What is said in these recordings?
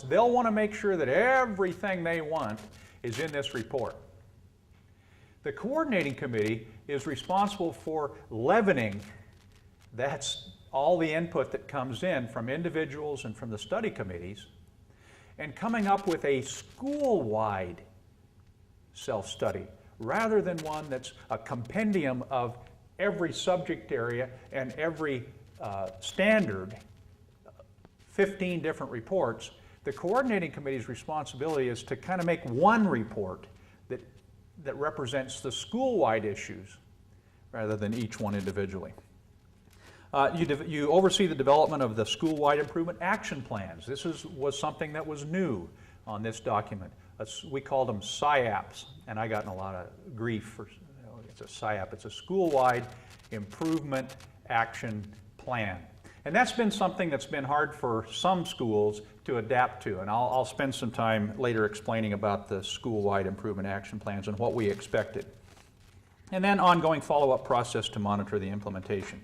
reports. They'll want to make sure that everything they want is in this report. The coordinating committee is responsible for leavening, that's all the input that comes in from individuals and from the study committees, and coming up with a school-wide self-study, rather than one that's a compendium of every subject area and every standard, 15 different reports. The coordinating committee's responsibility is to kind of make one report that represents the school-wide issues rather than each one individually. You oversee the development of the school-wide improvement action plans. This was something that was new on this document. We called them SIAPs, and I got in a lot of grief for, it's a SIAP. It's a school-wide improvement action plan. And that's been something that's been hard for some schools to adapt to, and I'll spend some time later explaining about the school-wide improvement action plans and what we expected. And then ongoing follow-up process to monitor the implementation.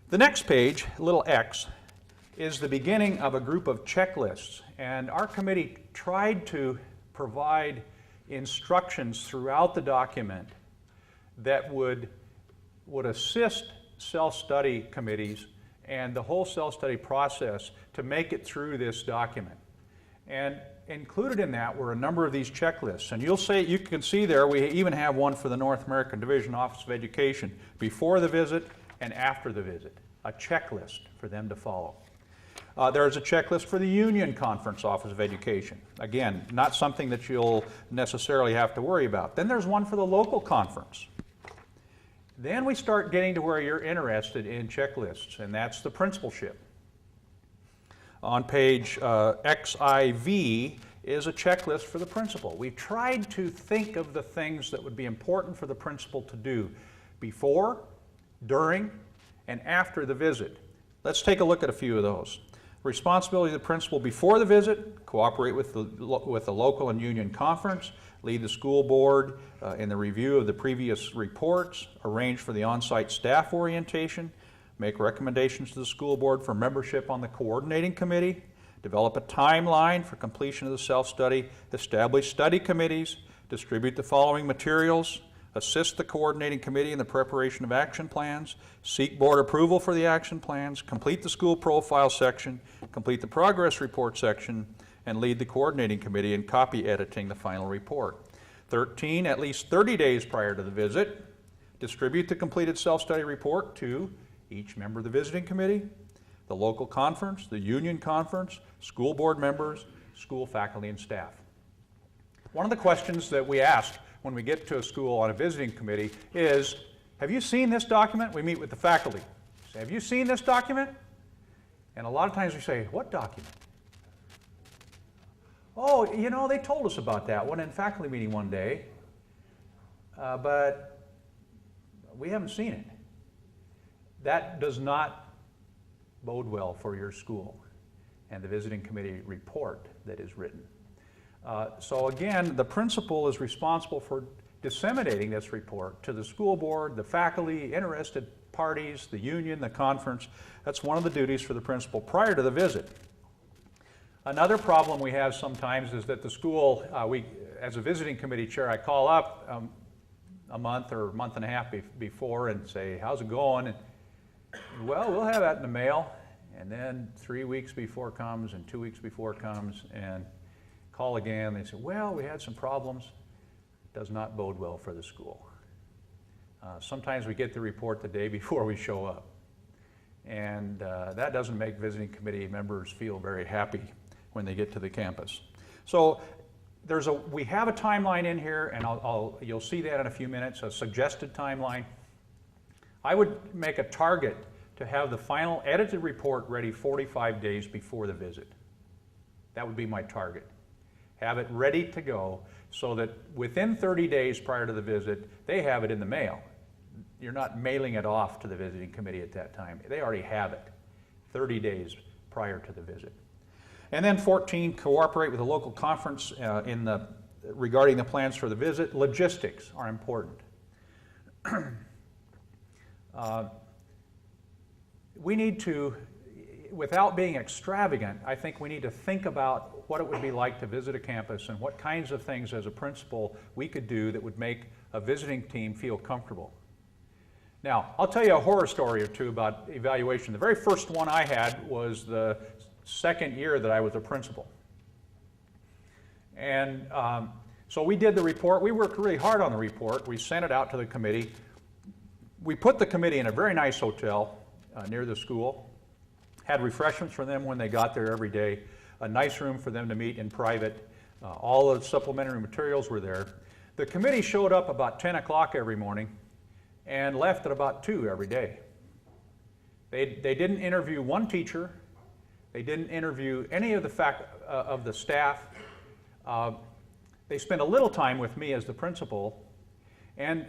The next page, little X, is the beginning of a group of checklists, and our committee tried to provide instructions throughout the document that would assist self-study committees and the whole self-study process to make it through this document. And included in that were a number of these checklists. And you can see there, we even have one for the North American Division Office of Education, before the visit and after the visit, a checklist for them to follow. There's a checklist for the Union Conference Office of Education. Again, not something that you'll necessarily have to worry about. Then there's one for the local conference. Then we start getting to where you're interested in checklists, and that's the principalship. On page XIV is a checklist for the principal. We tried to think of the things that would be important for the principal to do before, during, and after the visit. Let's take a look at a few of those. Responsibility of the principal before the visit: cooperate with the local and union conference, lead the school board in the review of the previous reports, arrange for the on-site staff orientation, make recommendations to the school board for membership on the coordinating committee, develop a timeline for completion of the self-study, establish study committees, distribute the following materials, assist the coordinating committee in the preparation of action plans, seek board approval for the action plans, complete the school profile section, complete the progress report section, and lead the coordinating committee in copy editing the final report. 13, at least 30 days prior to the visit, distribute the completed self-study report to each member of the visiting committee, the local conference, the union conference, school board members, school faculty and staff. One of the questions that we ask when we get to a school on a visiting committee is, have you seen this document? We meet with the faculty. Say, have you seen this document? And a lot of times we say, what document? Oh, you know, they told us about that one in faculty meeting one day, but we haven't seen it. That does not bode well for your school and the visiting committee report that is written. So again, the principal is responsible for disseminating this report to the school board, the faculty, interested parties, the union, the conference. That's one of the duties for the principal prior to the visit. Another problem we have sometimes is that the school, as a visiting committee chair, I call up a month or month and a half before and say, how's it going? And, well, we'll have that in the mail. And then 3 weeks before comes and 2 weeks before comes, and call again. They say, well, we had some problems. Does not bode well for the school. Sometimes we get the report the day before we show up. And that doesn't make visiting committee members feel very happy when they get to the campus. So we have a timeline in here, and you'll see that in a few minutes, a suggested timeline. I would make a target to have the final edited report ready 45 days before the visit. That would be my target. Have it ready to go so that within 30 days prior to the visit, they have it in the mail. You're not mailing it off to the visiting committee at that time. They already have it 30 days prior to the visit. And then 14, cooperate with the local conference regarding the plans for the visit. Logistics are important. We need to, without being extravagant, I think we need to think about what it would be like to visit a campus and what kinds of things as a principal we could do that would make a visiting team feel comfortable. Now, I'll tell you a horror story or two about evaluation. The very first one I had was the second year that I was a principal. And so we did the report. We worked really hard on the report. We sent it out to the committee. We put the committee in a very nice hotel near the school, had refreshments for them when they got there every day, a nice room for them to meet in private. All the supplementary materials were there. The committee showed up about 10 o'clock every morning and left at about 2 every day. They didn't interview one teacher. They didn't interview any of the staff. They spent a little time with me as the principal, and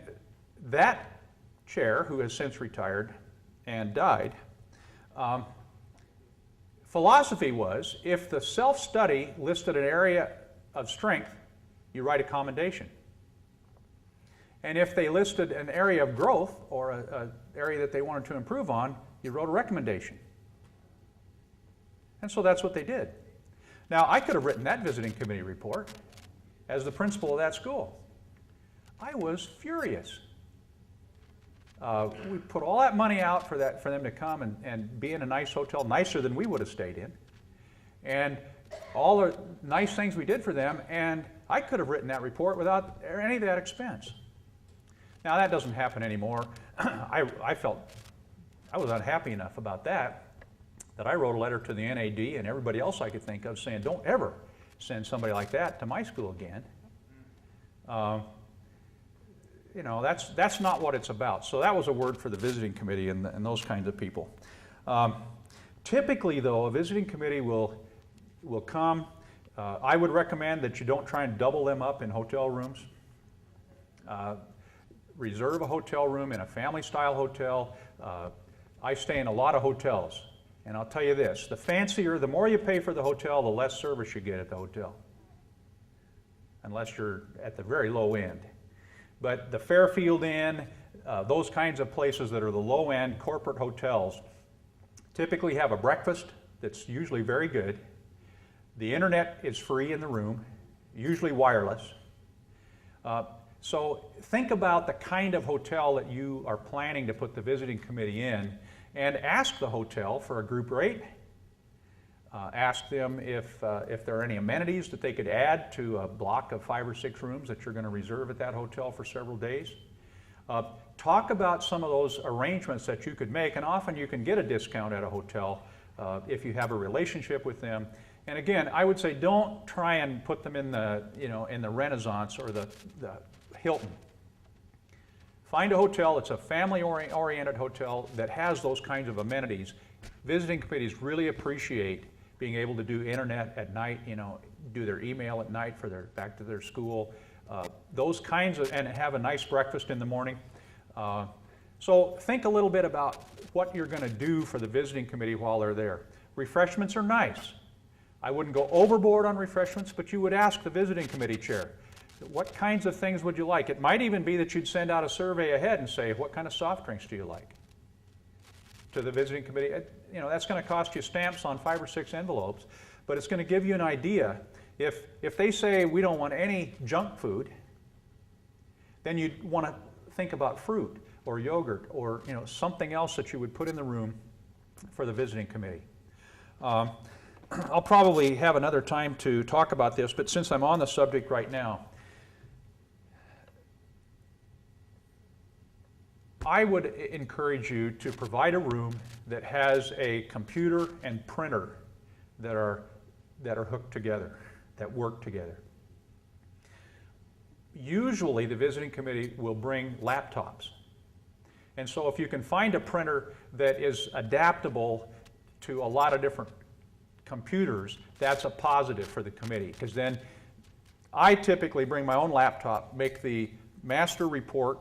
that chair, who has since retired and died, philosophy was, if the self-study listed an area of strength, you write a commendation. And if they listed an area of growth or an area that they wanted to improve on, you wrote a recommendation. And so that's what they did. Now, I could have written that visiting committee report as the principal of that school. I was furious. We put all that money out for them to come and be in a nice hotel, nicer than we would have stayed in, and all the nice things we did for them, and I could have written that report without any of that expense. Now, that doesn't happen anymore. I felt I was unhappy enough about that I wrote a letter to the NAD and everybody else I could think of saying, don't ever send somebody like that to my school again. You know, that's not what it's about. So that was a word for the visiting committee and those kinds of people. Typically, though, a visiting committee will come. I would recommend that you don't try and double them up in hotel rooms. Reserve a hotel room in a family-style hotel. I stay in a lot of hotels, and I'll tell you this, the more you pay for the hotel, the less service you get at the hotel, unless you're at the very low end. But the Fairfield Inn, those kinds of places that are the low-end corporate hotels, typically have a breakfast that's usually very good. The internet is free in the room, usually wireless. So think about the kind of hotel that you are planning to put the visiting committee in, and ask the hotel for a group rate. Ask them if there are any amenities that they could add to a block of 5 or 6 rooms that you're going to reserve at that hotel for several days. Talk about some of those arrangements that you could make, and often you can get a discount at a hotel if you have a relationship with them. And again, I would say don't try and put them in the Renaissance or the Hilton. Find a hotel that's a family-oriented hotel that has those kinds of amenities. Visiting committees really appreciate being able to do internet at night, do their email at night for back to their school, those kinds of, and have a nice breakfast in the morning. So think a little bit about what you're going to do for the visiting committee while they're there. Refreshments are nice. I wouldn't go overboard on refreshments, but you would ask the visiting committee chair, what kinds of things would you like? It might even be that you'd send out a survey ahead and say, what kind of soft drinks do you like? To the visiting committee. That's going to cost you stamps on 5 or 6 envelopes, but it's going to give you an idea. If they say we don't want any junk food, then you'd want to think about fruit or yogurt or something else that you would put in the room for the visiting committee. I'll probably have another time to talk about this, but since I'm on the subject right now, I would encourage you to provide a room that has a computer and printer that are hooked together, that work together. Usually the visiting committee will bring laptops. And so if you can find a printer that is adaptable to a lot of different computers, that's a positive for the committee, because then I typically bring my own laptop, make the master report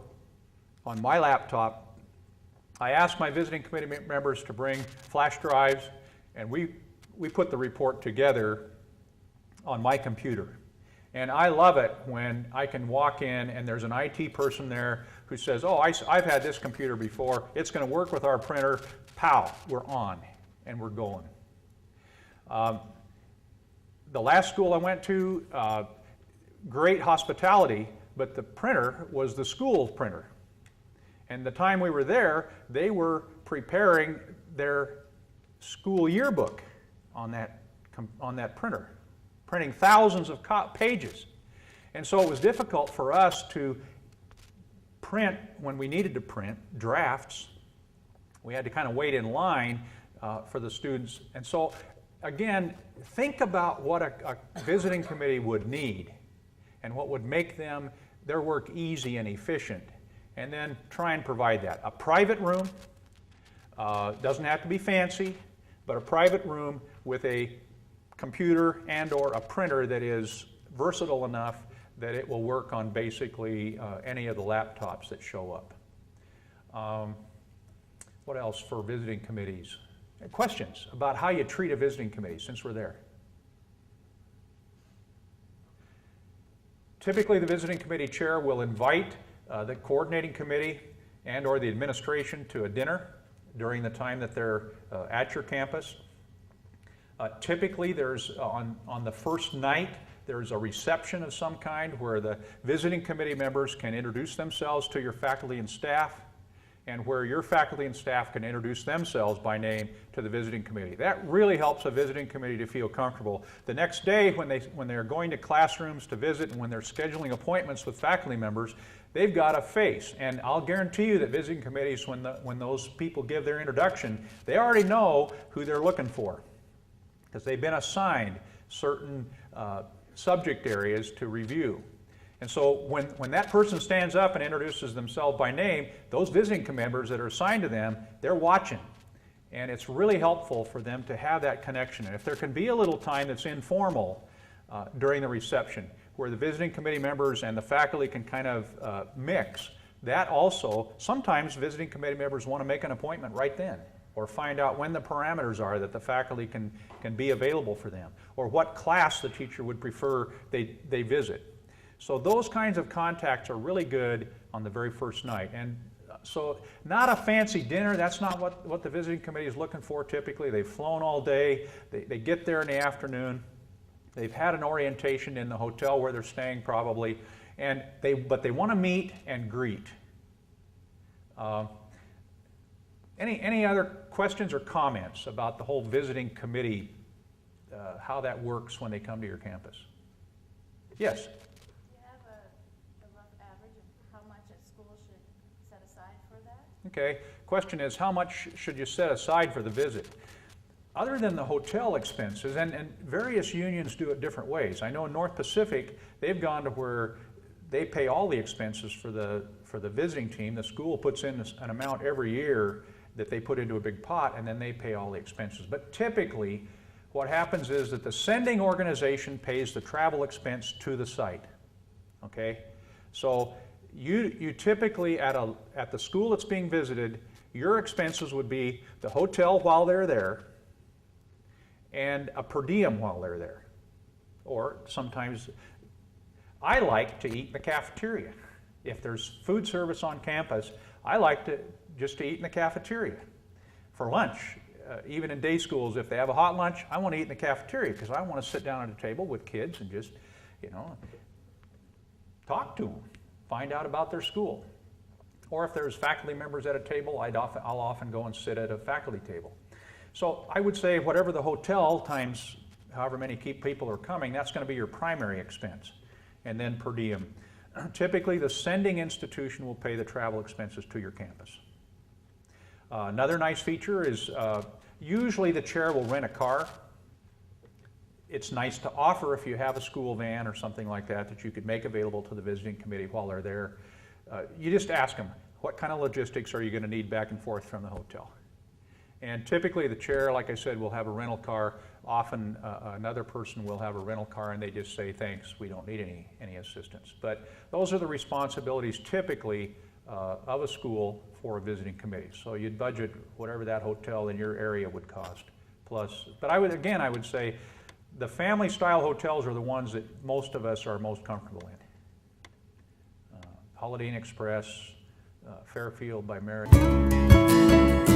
on my laptop. I ask my visiting committee members to bring flash drives, and we put the report together on my computer. And I love it when I can walk in and there's an IT person there who says, oh, I've had this computer before, it's going to work with our printer, pow, we're on, and we're going. The last school I went to, great hospitality, but the printer was the school printer. And the time we were there, they were preparing their school yearbook on that printer, printing thousands of pages. And so it was difficult for us to print when we needed to print drafts. We had to kind of wait in line for the students. And so, again, think about what a visiting committee would need and what would make their work easy and efficient, and then try and provide that. A private room, doesn't have to be fancy, but a private room with a computer and or a printer that is versatile enough that it will work on basically any of the laptops that show up. What else for visiting committees? Questions about how you treat a visiting committee since we're there? Typically, the visiting committee chair will invite the coordinating committee and or the administration to a dinner during the time that they're at your campus. Typically, there's on the first night, there's a reception of some kind where the visiting committee members can introduce themselves to your faculty and staff, and where your faculty and staff can introduce themselves by name to the visiting committee. That really helps a visiting committee to feel comfortable. The next day, when they're going to classrooms to visit and when they're scheduling appointments with faculty members, they've got a face. And I'll guarantee you that visiting committees, when those people give their introduction, they already know who they're looking for, because they've been assigned certain subject areas to review. And so when that person stands up and introduces themselves by name, those visiting members that are assigned to them, they're watching. And it's really helpful for them to have that connection. And if there can be a little time that's informal during the reception, where the visiting committee members and the faculty can kind of mix, that also, sometimes visiting committee members want to make an appointment right then, or find out when the parameters are that the faculty can be available for them, or what class the teacher would prefer they visit. So those kinds of contacts are really good on the very first night. And so not a fancy dinner, that's not what the visiting committee is looking for typically. They've flown all day, they get there in the afternoon, they've had an orientation in the hotel where they're staying probably, but they want to meet and greet. Any other questions or comments about the whole visiting committee, how that works when they come to your campus? Yes? Okay, question is, how much should you set aside for the visit? Other than the hotel expenses, and various unions do it different ways. I know in North Pacific, they've gone to where they pay all the expenses for the visiting team. The school puts in an amount every year that they put into a big pot, and then they pay all the expenses. But typically, what happens is that the sending organization pays the travel expense to the site, okay? So you typically, at the school that's being visited, your expenses would be the hotel while they're there and a per diem while they're there. Or sometimes, I like to eat in the cafeteria. If there's food service on campus, I like to just eat in the cafeteria. For lunch, even in day schools, if they have a hot lunch, I want to eat in the cafeteria because I want to sit down at a table with kids and just, talk to them. Find out about their school. Or if there's faculty members at a table, I'll often go and sit at a faculty table. So I would say whatever the hotel times however many people are coming, that's going to be your primary expense. And then per diem. Typically, the sending institution will pay the travel expenses to your campus. Another nice feature is usually the chair will rent a car. It's nice to offer, if you have a school van or something like that you could make available to the visiting committee while they're there. You just ask them, what kind of logistics are you going to need back and forth from the hotel? And typically the chair, like I said, will have a rental car. Often another person will have a rental car and they just say, thanks, we don't need any assistance. But those are the responsibilities typically of a school for a visiting committee. So you'd budget whatever that hotel in your area would cost. Plus, but I would say the family style hotels are the ones that most of us are most comfortable in. Holiday Inn Express, Fairfield by Marriott.